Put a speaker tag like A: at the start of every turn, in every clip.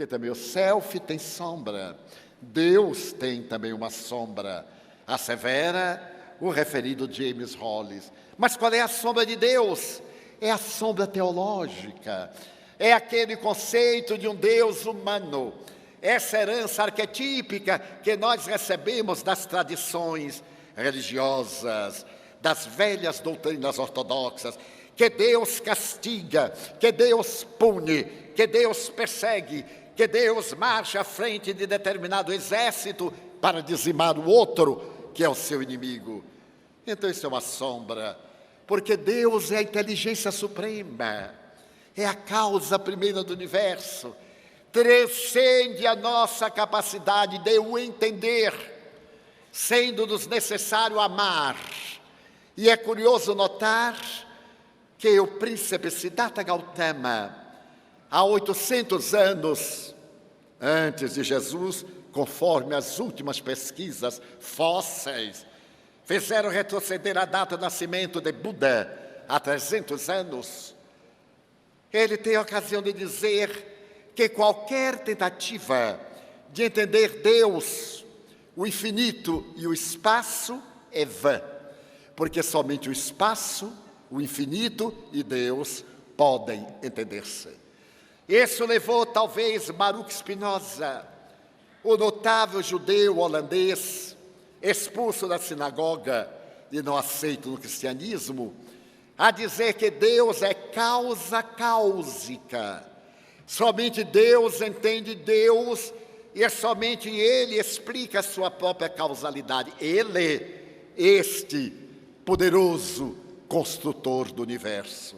A: também o selfie tem sombra. Deus tem também uma sombra. Assevera o referido James Hollis. Mas qual é a sombra de Deus? É a sombra teológica. É aquele conceito de um Deus humano. Essa herança arquetípica que nós recebemos das tradições religiosas, das velhas doutrinas ortodoxas, que Deus castiga, que Deus pune, que Deus persegue, que Deus marcha à frente de determinado exército para dizimar o outro, que é o seu inimigo. Então isso é uma sombra, porque Deus é a inteligência suprema, é a causa primeira do universo, transcende a nossa capacidade de o entender, sendo-nos necessário amar. E é curioso notar que o príncipe Siddhartha Gautama, há 800 anos antes de Jesus, conforme as últimas pesquisas fósseis, fizeram retroceder a data do nascimento de Buda há 300 anos. Ele tem a ocasião de dizer que qualquer tentativa de entender Deus, o infinito e o espaço é vã, porque somente o espaço, o infinito e Deus podem entender-se. Isso levou talvez Baruch Spinoza, o notável judeu holandês, expulso da sinagoga e não aceito no cristianismo, a dizer que Deus é causa cáusica. Somente Deus entende Deus e é somente Ele explica a sua própria causalidade. Ele, este poderoso construtor do universo.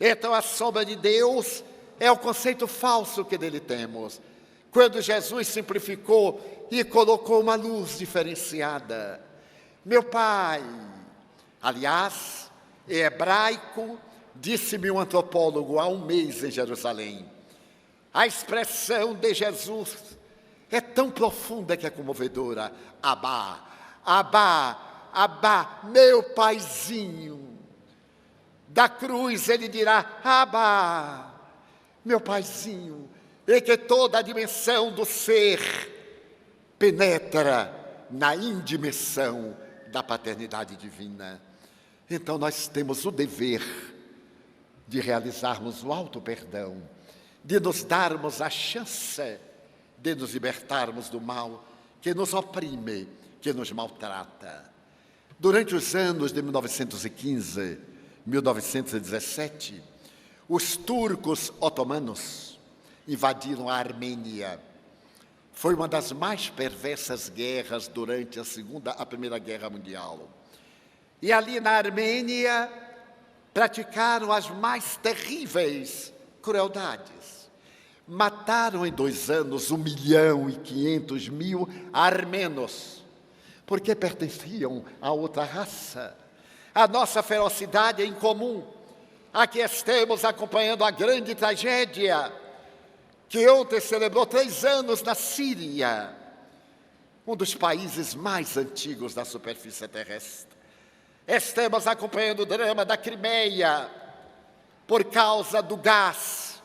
A: Então a sombra de Deus é o conceito falso que dele temos. Quando Jesus simplificou e colocou uma luz diferenciada. Meu Pai, aliás, em hebraico, disse-me um antropólogo há um mês em Jerusalém, a expressão de Jesus é tão profunda que é comovedora. Abá, Abá, Abá, meu paizinho. Da cruz ele dirá, Abá, meu paizinho. E que toda a dimensão do ser penetra na indimensão da paternidade divina. Então nós temos o dever de realizarmos o auto-perdão, de nos darmos a chance de nos libertarmos do mal que nos oprime, que nos maltrata. Durante os anos de 1915, 1917, os turcos otomanos invadiram a Armênia. Foi uma das mais perversas guerras durante a Primeira Guerra Mundial. E ali na Armênia praticaram as mais terríveis crueldades. Mataram em 2 anos 1.500.000 armenos, porque pertenciam a outra raça. A nossa ferocidade é incomum. Aqui estamos acompanhando a grande tragédia que ontem celebrou 3 anos na Síria, um dos países mais antigos da superfície terrestre. Estamos acompanhando o drama da Crimeia, por causa do gás,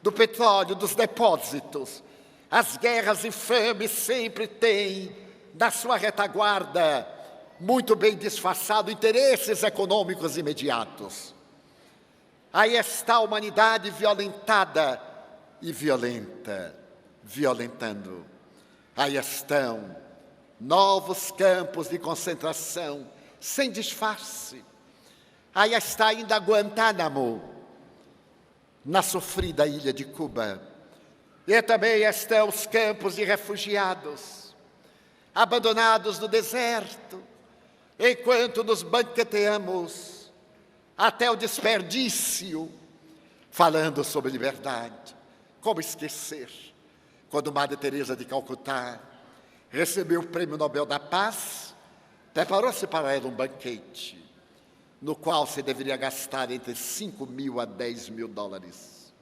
A: do petróleo, dos depósitos. As guerras infames sempre têm, na sua retaguarda, muito bem disfarçado, interesses econômicos imediatos. Aí está a humanidade violentada e violenta, violentando. Aí estão novos campos de concentração, sem disfarce. Aí está ainda Guantánamo, na sofrida ilha de Cuba. E também estão os campos de refugiados, abandonados no deserto, enquanto nos banqueteamos até o desperdício, falando sobre liberdade. Como esquecer, quando Madre Teresa de Calcutá recebeu o Prêmio Nobel da Paz, preparou-se para ela um banquete, no qual se deveria gastar entre 5.000 a 10.000 dólares.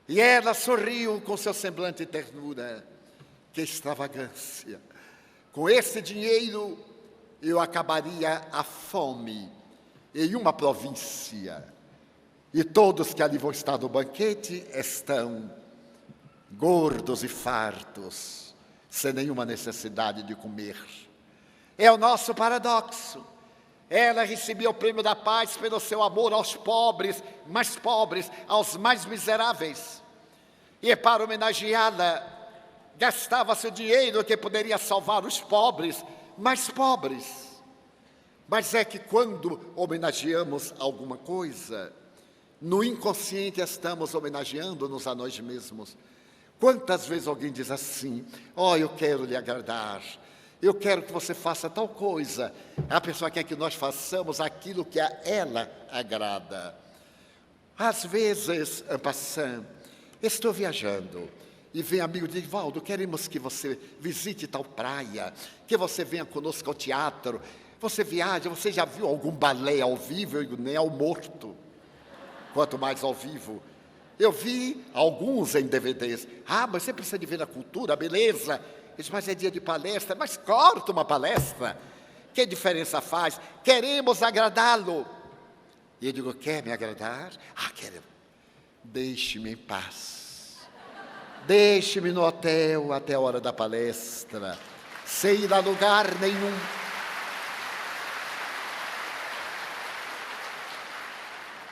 A: E ela sorriu com seu semblante de ternura. Que extravagância! Com esse dinheiro, eu acabaria a fome em uma província. E todos que ali vão estar no banquete estão gordos e fartos, sem nenhuma necessidade de comer. É o nosso paradoxo. Ela recebia o prêmio da paz pelo seu amor aos pobres, aos mais miseráveis. E para homenageá-la, gastava seu dinheiro que poderia salvar os pobres, mais pobres. Mas é que quando homenageamos alguma coisa, no inconsciente estamos homenageando-nos a nós mesmos. Quantas vezes alguém diz assim: eu quero lhe agradar, eu quero que você faça tal coisa. A pessoa quer que nós façamos aquilo que a ela agrada. Às vezes, en passant, estou viajando e vem amigo de Divaldo, queremos que você visite tal praia, que você venha conosco ao teatro. Você viaja, você já viu algum balé ao vivo? Eu digo, nem ao morto, quanto mais ao vivo. Eu vi alguns em DVDs. Mas você precisa de ver a cultura, beleza. Eu disse, mas é dia de palestra. Mas corta uma palestra. Que diferença faz? Queremos agradá-lo. E eu digo, quer me agradar? Quero. Deixe-me em paz. Deixe-me no hotel até a hora da palestra, sem ir a lugar nenhum.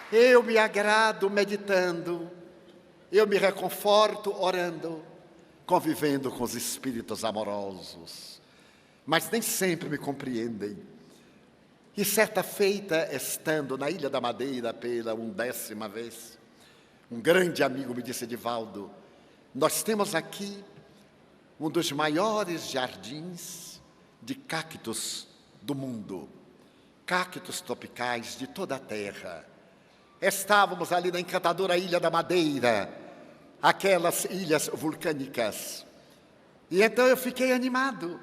A: Eu me agrado meditando, eu me reconforto orando, convivendo com os espíritos amorosos, mas nem sempre me compreendem. E certa feita, estando na Ilha da Madeira pela 11ª vez, um grande amigo me disse, Divaldo, nós temos aqui um dos maiores jardins de cactos do mundo, cactos tropicais de toda a terra. Estávamos ali na encantadora Ilha da Madeira, aquelas ilhas vulcânicas. E então eu fiquei animado.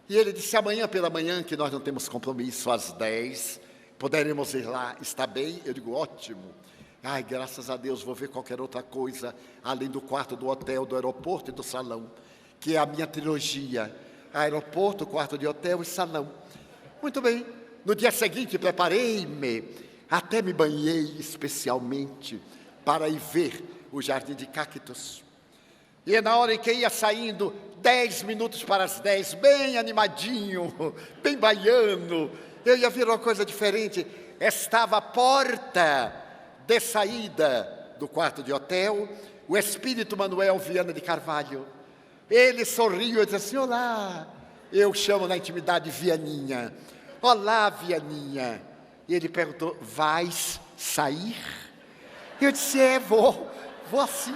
A: E ele disse, amanhã pela manhã, que nós não temos compromisso, às 10, poderemos ir lá, está bem? Eu digo, ótimo. Graças a Deus, vou ver qualquer outra coisa, além do quarto do hotel, do aeroporto e do salão, que é a minha trilogia. Aeroporto, quarto de hotel e salão. Muito bem. No dia seguinte, preparei-me. Até me banhei especialmente para ir ver o jardim de cactos. E na hora em que ia saindo, 10 minutos para as 10, bem animadinho, bem baiano, eu ia ver uma coisa diferente. Estava a porta de saída do quarto de hotel, o espírito Manuel Viana de Carvalho. Ele sorriu e disse assim, olá, eu chamo na intimidade Vianinha. Olá, Vianinha. E ele perguntou, vais sair? Eu disse, vou sim.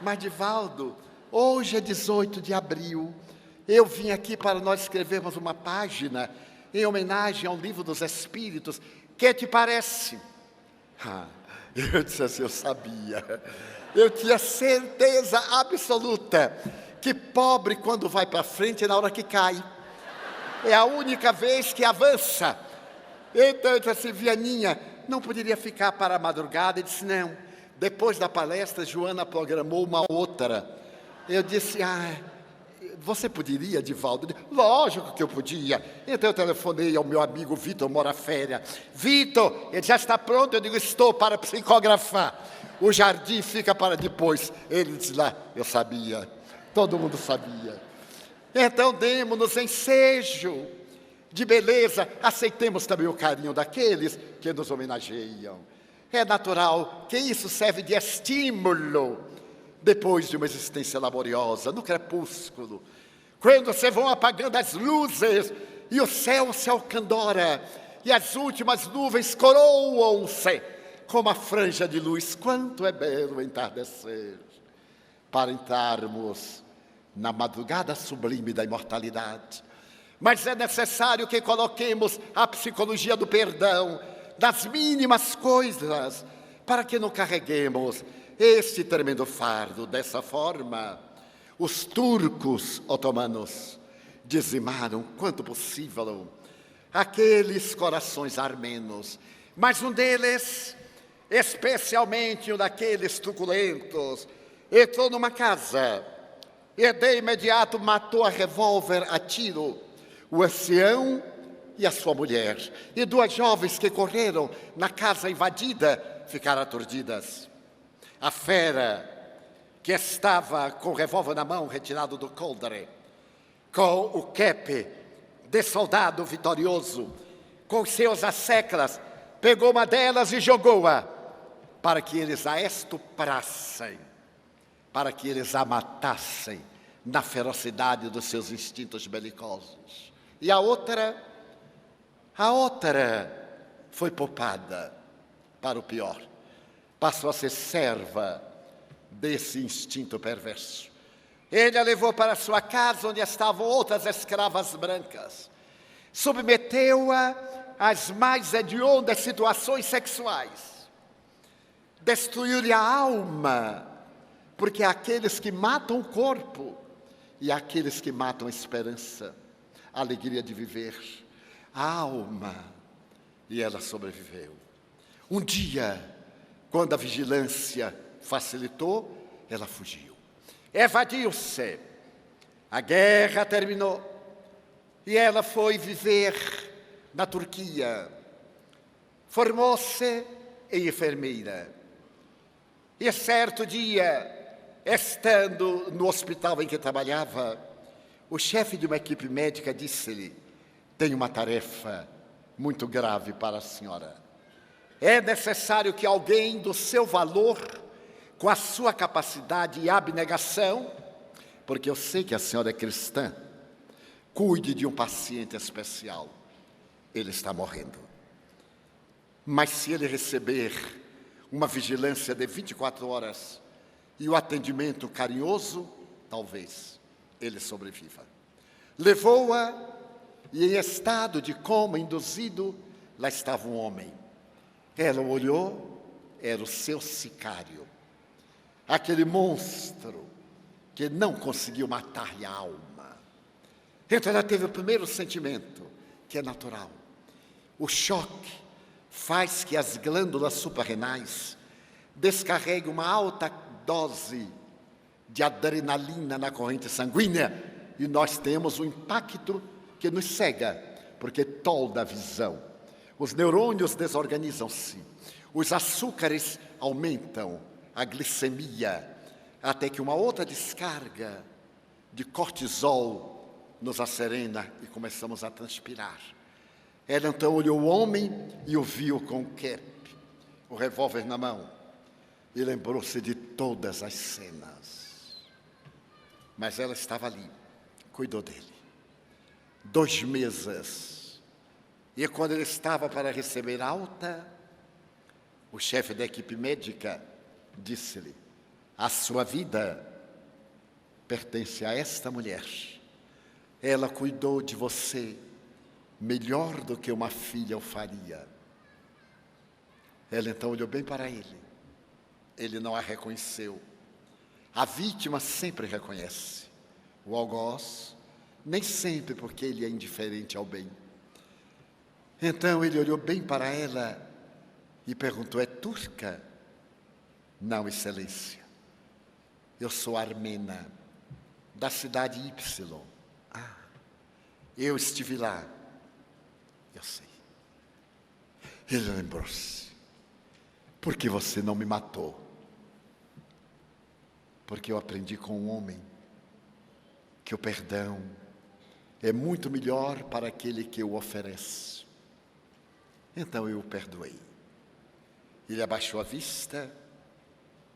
A: Mas, Divaldo, hoje é 18 de abril, eu vim aqui para nós escrevermos uma página em homenagem ao Livro dos Espíritos. Que te parece? Eu disse assim, eu sabia. Eu tinha certeza absoluta que pobre, quando vai para frente, é na hora que cai. É a única vez que avança. Então eu disse assim, Vianinha, não poderia ficar para a madrugada? Ele disse, não. Depois da palestra, Joana programou uma outra. Eu disse, você poderia, Divaldo? Lógico que eu podia. Então eu telefonei ao meu amigo Vitor Moraféria. Vitor, ele já está pronto? Eu digo, estou para psicografar. O jardim fica para depois. Ele disse lá, eu sabia. Todo mundo sabia. Então demos-nos ensejo de beleza, aceitemos também o carinho daqueles que nos homenageiam. É natural que isso serve de estímulo depois de uma existência laboriosa, no crepúsculo, quando se vão apagando as luzes e o céu se alcandora e as últimas nuvens coroam-se com uma franja de luz. Quanto é belo entardecer para entrarmos na madrugada sublime da imortalidade. Mas é necessário que coloquemos a psicologia do perdão das mínimas coisas, para que não carreguemos este tremendo fardo. Dessa forma, os turcos otomanos dizimaram, quanto possível, aqueles corações armenos. Mas um deles, especialmente um daqueles truculentos, entrou numa casa e de imediato matou a revólver a tiro o ancião e a sua mulher. E 2 jovens que correram na casa invadida ficaram aturdidas. A fera que estava com o revólver na mão, retirado do coldre, com o cap de soldado vitorioso, com seus asseclas, pegou uma delas e jogou-a, para que eles a estuprassem, para que eles a matassem na ferocidade dos seus instintos belicosos. E a outra foi poupada para o pior. Passou a ser serva desse instinto perverso. Ele a levou para sua casa, onde estavam outras escravas brancas. Submeteu-a às mais hediondas situações sexuais. Destruiu-lhe a alma, porque há aqueles que matam o corpo e há aqueles que matam a esperança, a alegria de viver, a alma. E ela sobreviveu. Um dia, quando a vigilância facilitou, ela fugiu. Evadiu-se. A guerra terminou. E ela foi viver na Turquia. Formou-se em enfermeira. E certo dia, estando no hospital em que trabalhava, o chefe de uma equipe médica disse-lhe: "Tenho uma tarefa muito grave para a senhora. É necessário que alguém do seu valor, com a sua capacidade e abnegação, porque eu sei que a senhora é cristã, cuide de um paciente especial. Ele está morrendo. Mas se ele receber uma vigilância de 24 horas e o atendimento carinhoso, talvez ele sobreviva." Levou-a e, em estado de coma induzido, lá estava um homem. Ela olhou, era o seu sicário, aquele monstro que não conseguiu matar-lhe a alma. Então ela teve o primeiro sentimento, que é natural. O choque faz que as glândulas suprarrenais descarreguem uma alta dose de adrenalina na corrente sanguínea e nós temos um impacto que nos cega, porque tolda a visão. Os neurônios desorganizam-se, os açúcares aumentam, a glicemia, até que uma outra descarga de cortisol nos acerena e começamos a transpirar. Ela então olhou o homem e o viu com o cap, o revólver na mão, e lembrou-se de todas as cenas. Mas ela estava ali, cuidou dele. 2 meses. E quando ele estava para receber alta, o chefe da equipe médica disse-lhe: "A sua vida pertence a esta mulher. Ela cuidou de você melhor do que uma filha o faria." Ela então olhou bem para ele. Ele não a reconheceu. A vítima sempre reconhece. O algoz, nem sempre, porque ele é indiferente ao bem. Então ele olhou bem para ela e perguntou: "É turca?" "Não, excelência. Eu sou armena, da cidade Y." "Ah, eu estive lá." "Eu sei." Ele lembrou-se: "Por que você não me matou?" "Porque eu aprendi com um homem que o perdão é muito melhor para aquele que o oferece. Então eu o perdoei." Ele abaixou a vista,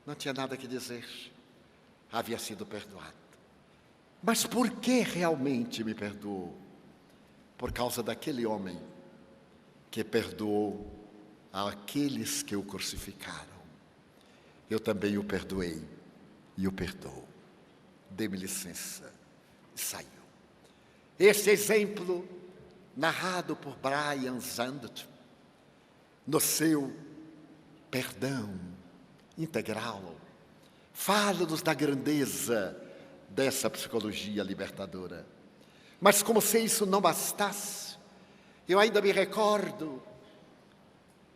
A: não tinha nada que dizer, havia sido perdoado. "Mas por que realmente me perdoou?" "Por causa daquele homem que perdoou aqueles que o crucificaram. Eu também o perdoei e o perdoo. Dê-me licença." E saiu. Este exemplo, narrado por Brian Zandert, no seu Perdão Integral, fala-nos da grandeza dessa psicologia libertadora. Mas como se isso não bastasse, eu ainda me recordo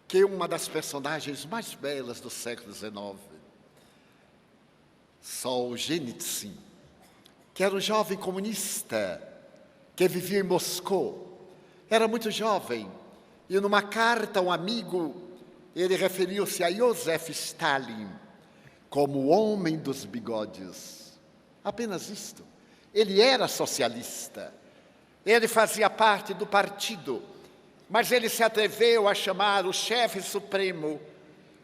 A: que uma das personagens mais belas do século XIX, Solzhenitsyn, que era um jovem comunista que vivia em Moscou, era muito jovem, e numa carta a um amigo, ele referiu-se a Joseph Stalin como o homem dos bigodes. Apenas isto. Ele era socialista. Ele fazia parte do partido, mas ele se atreveu a chamar o chefe supremo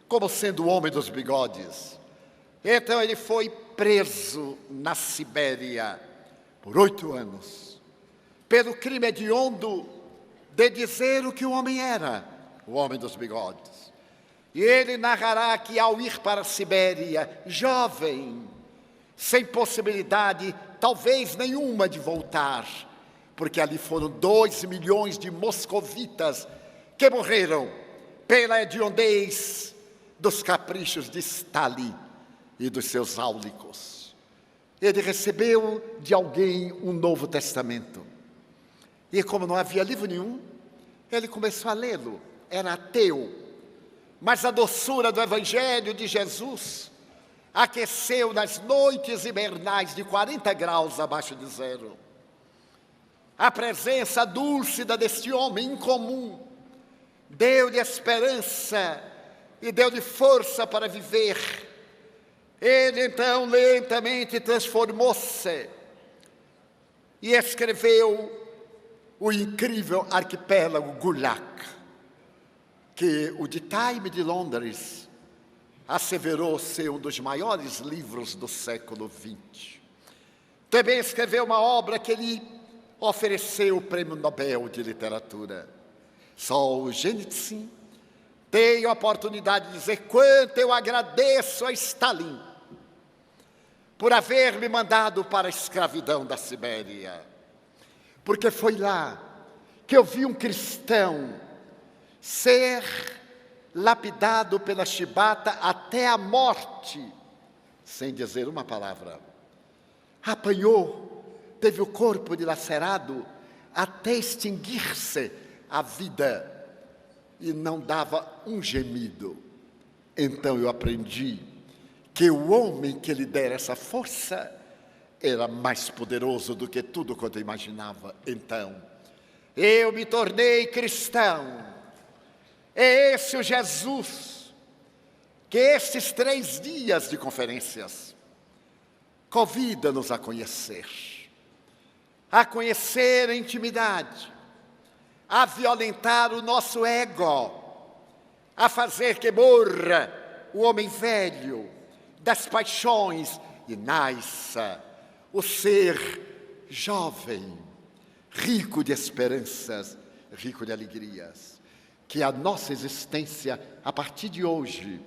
A: como sendo o homem dos bigodes. Então ele foi preso na Sibéria por 8 anos, pelo crime hediondo de dizer o que o homem era, o homem dos bigodes. E ele narrará que ao ir para a Sibéria, jovem, sem possibilidade talvez nenhuma de voltar, porque ali foram 2 milhões de moscovitas que morreram pela hediondez dos caprichos de Stalin e dos seus áulicos. Ele recebeu de alguém um Novo Testamento. E como não havia livro nenhum, ele começou a lê-lo. Era ateu. Mas a doçura do Evangelho de Jesus aqueceu nas noites hibernais de 40 graus abaixo de zero. A presença dúlcida deste homem incomum deu-lhe esperança e deu-lhe força para viver. Ele então lentamente transformou-se e escreveu o incrível arquipélago Gulag, que o The Times de Londres asseverou ser um dos maiores livros do século XX. Também escreveu uma obra que lhe ofereceu o Prêmio Nobel de Literatura. Solzhenitsyn. Tenho a oportunidade de dizer quanto eu agradeço a Stalin por haver me mandado para a escravidão da Sibéria. Porque foi lá que eu vi um cristão ser lapidado pela chibata até a morte, sem dizer uma palavra. Apanhou, teve o corpo dilacerado até extinguir-se a vida e não dava um gemido. Então eu aprendi que o homem que lhe dera essa força era mais poderoso do que tudo quanto eu imaginava. Então, eu me tornei cristão. É esse o Jesus que estes 3 dias de conferências convida-nos a conhecer a intimidade, a violentar o nosso ego, a fazer que morra o homem velho das paixões e nasça o ser jovem, rico de esperanças, rico de alegrias. Que a nossa existência, a partir de hoje,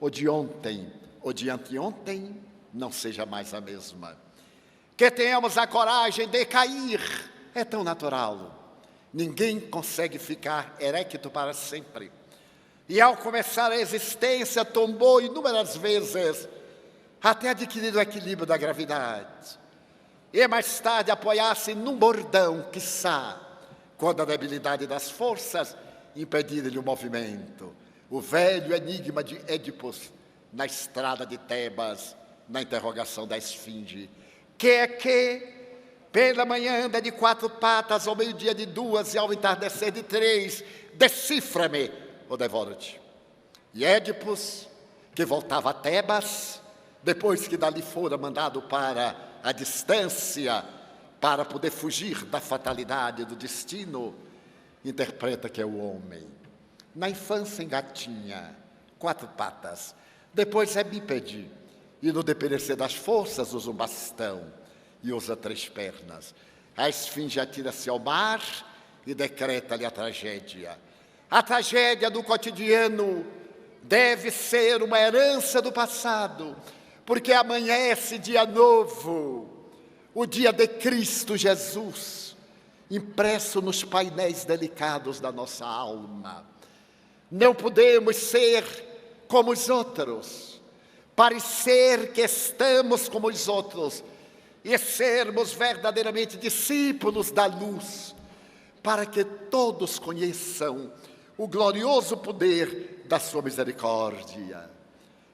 A: ou de ontem, ou de anteontem, não seja mais a mesma. Que tenhamos a coragem de cair, é tão natural. Ninguém consegue ficar erecto para sempre. E ao começar a existência, tombou inúmeras vezes, até adquirir o equilíbrio da gravidade. E mais tarde apoiar-se num bordão, quiçá, quando a debilidade das forças impedir-lhe o movimento. O velho enigma de Édipus na estrada de Tebas, na interrogação da esfinge. Que pela manhã anda de 4 patas, ao meio-dia de 2 e ao entardecer de 3, decifra-me ou devoro-te. E Édipus, que voltava a Tebas, depois que dali fora mandado para a distância, para poder fugir da fatalidade do destino, interpreta que é o homem. Na infância engatinha, 4 patas, depois é bípede, e no deperecer das forças usa um bastão e usa 3 pernas. A esfinge atira-se ao mar e decreta-lhe a tragédia. A tragédia do cotidiano deve ser uma herança do passado, porque amanhece dia novo, o dia de Cristo Jesus, impresso nos painéis delicados da nossa alma. Não podemos ser como os outros, parecer que estamos como os outros e sermos verdadeiramente discípulos da luz, para que todos conheçam o glorioso poder da sua misericórdia.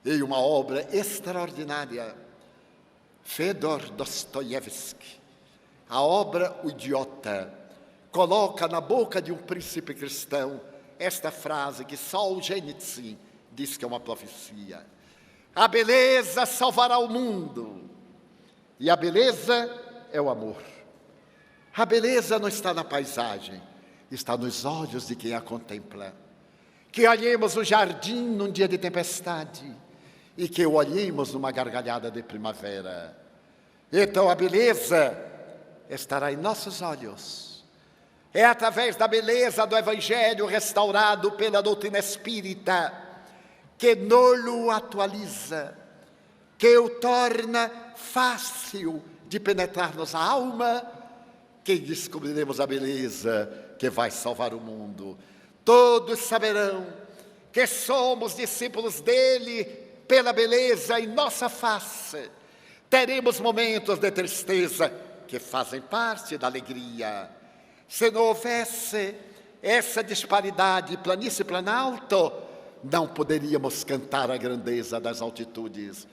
A: E uma obra extraordinária, Fedor Dostoiévski, a obra O Idiota, coloca na boca de um príncipe cristão esta frase que Solzhenitsyn diz que é uma profecia. A beleza salvará o mundo. E a beleza é o amor. A beleza não está na paisagem, está nos olhos de quem a contempla. Que olhemos o jardim num dia de tempestade e que o olhemos numa gargalhada de primavera. Então a beleza estará em nossos olhos. É através da beleza do Evangelho restaurado pela doutrina espírita que nos atualiza, que o torna fácil de penetrar-nos a alma, que descobriremos a beleza que vai salvar o mundo. Todos saberão que somos discípulos dele pela beleza em nossa face. Teremos momentos de tristeza que fazem parte da alegria. Se não houvesse essa disparidade planície e planalto, não poderíamos cantar a grandeza das altitudes.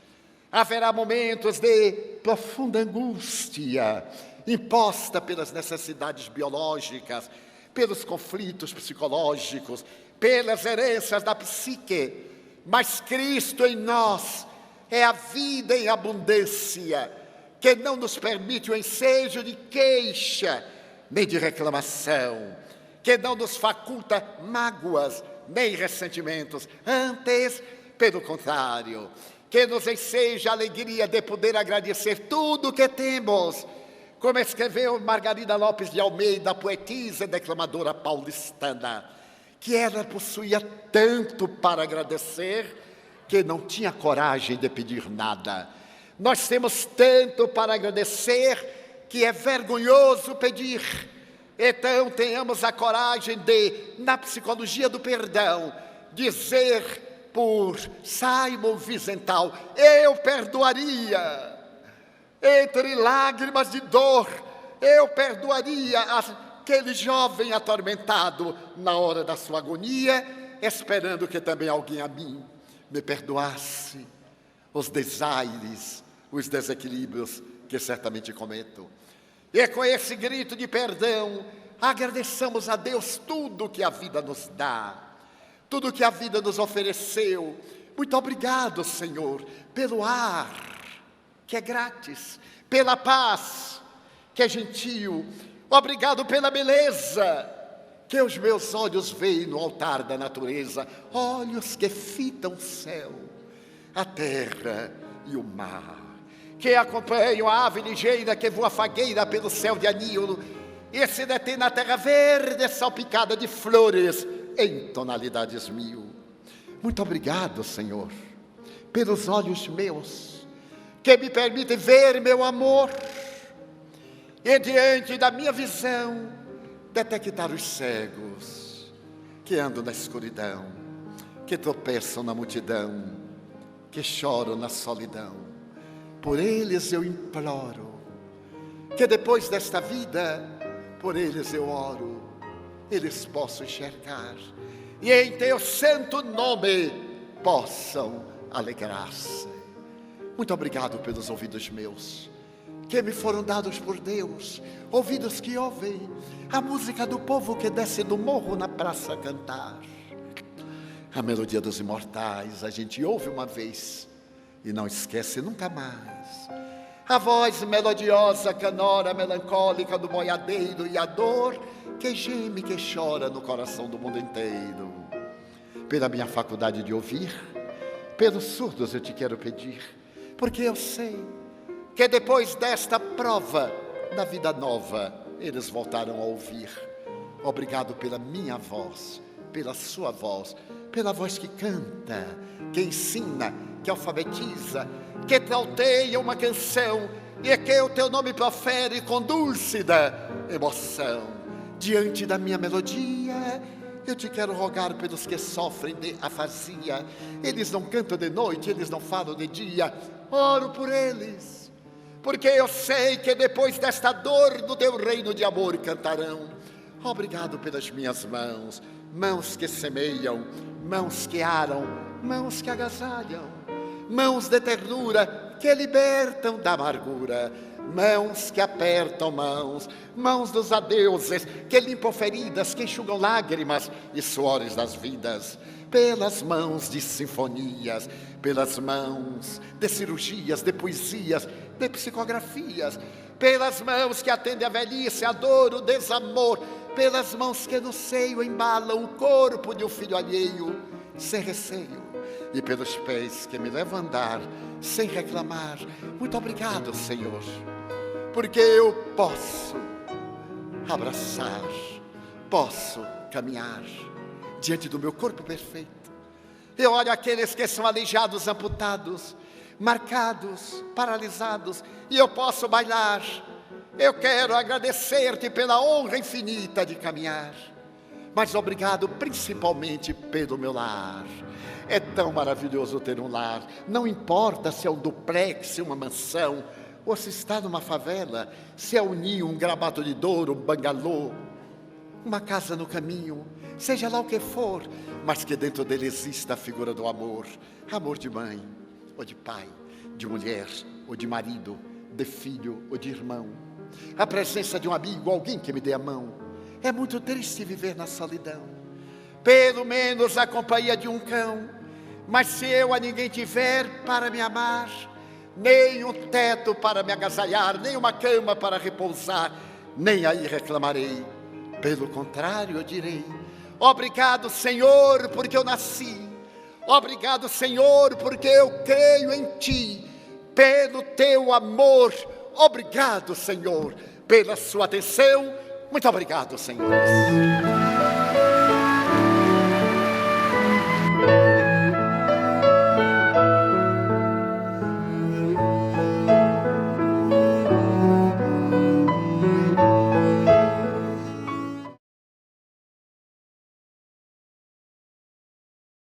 A: Haverá momentos de profunda angústia, imposta pelas necessidades biológicas, pelos conflitos psicológicos, pelas heranças da psique. Mas Cristo em nós é a vida em abundância, que não nos permite o ensejo de queixa, nem de reclamação, que não nos faculta mágoas, nem ressentimentos. Antes, pelo contrário, que nos enseja a alegria de poder agradecer tudo o que temos. Como escreveu Margarida Lopes de Almeida, poetisa e declamadora paulistana, que ela possuía tanto para agradecer que não tinha coragem de pedir nada. Nós temos tanto para agradecer que é vergonhoso pedir. Então tenhamos a coragem de, na psicologia do perdão, dizer por Simon Wiesenthal: eu perdoaria. Entre lágrimas de dor, eu perdoaria aquele jovem atormentado na hora da sua agonia, esperando que também alguém a mim me perdoasse os desaires, os desequilíbrios que certamente cometo. E com esse grito de perdão, agradeçamos a Deus tudo que a vida nos dá, tudo que a vida nos ofereceu. Muito obrigado, Senhor, pelo ar, que é grátis, pela paz, que é gentil. Obrigado pela beleza que os meus olhos veem no altar da natureza, olhos que fitam o céu, a terra e o mar, que acompanham a ave ligeira que voa fagueira pelo céu de anil e se detém na terra verde salpicada de flores em tonalidades mil. Muito obrigado, Senhor, pelos olhos meus, que me permitem ver meu amor e diante da minha visão detectar os cegos que andam na escuridão, que tropeçam na multidão, que choram na solidão. Por eles eu imploro, que depois desta vida, por eles eu oro, eles possam enxergar e em teu santo nome possam alegrar-se. Muito obrigado pelos ouvidos meus, que me foram dados por Deus, ouvidos que ouvem a música do povo que desce do morro na praça a cantar. A melodia dos imortais a gente ouve uma vez e não esquece nunca mais. A voz melodiosa, canora, melancólica do boiadeiro e a dor que geme, que chora no coração do mundo inteiro. Pela minha faculdade de ouvir, pelos surdos eu te quero pedir, porque eu sei que depois desta prova, na vida nova, eles voltarão a ouvir. Obrigado pela minha voz, pela sua voz, pela voz que canta, que ensina, que alfabetiza, que trauteia uma canção e que o teu nome profere com dúlcida emoção. Diante da minha melodia, eu te quero rogar pelos que sofrem de afasia. Eles não cantam de noite, eles não falam de dia. Oro por eles, porque eu sei que depois desta dor no teu reino de amor cantarão. Obrigado pelas minhas mãos, mãos que semeiam, mãos que aram, mãos que agasalham, mãos de ternura que libertam da amargura, Mãos que apertam mãos, mãos dos adeuses, que limpam feridas, que enxugam lágrimas e suores das vidas. Pelas mãos de sinfonias, pelas mãos de cirurgias, de poesias, de psicografias, pelas mãos que atendem a velhice, a dor, o desamor, pelas mãos que no seio embalam o corpo de um filho alheio, sem receio, e pelos pés que me levam a andar, sem reclamar. Muito obrigado, Senhor, porque eu posso abraçar, posso caminhar diante do meu corpo perfeito. Eu olho aqueles que são aleijados, amputados, marcados, paralisados, e eu posso bailar. Eu quero agradecer-te pela honra infinita de caminhar, mas obrigado principalmente pelo meu lar. É tão maravilhoso ter um lar, não importa se é um duplex, se é uma mansão, ou se está numa favela, se é um ninho, um gramado de Douro, um bangalô, uma casa no caminho, seja lá o que for, mas que dentro dele exista a figura do amor. Amor de mãe, ou de pai, de mulher, ou de marido, de filho, ou de irmão. A presença de um amigo, alguém que me dê a mão. É muito triste viver na solidão. Pelo menos a companhia de um cão. Mas se eu a ninguém tiver para me amar, nem um teto para me agasalhar, nem uma cama para repousar, nem aí reclamarei. Pelo contrário, eu direi: obrigado, Senhor, porque eu nasci. Obrigado, Senhor, porque eu creio em Ti. Pelo Teu amor, obrigado, Senhor, pela Sua atenção. Muito obrigado, Senhor.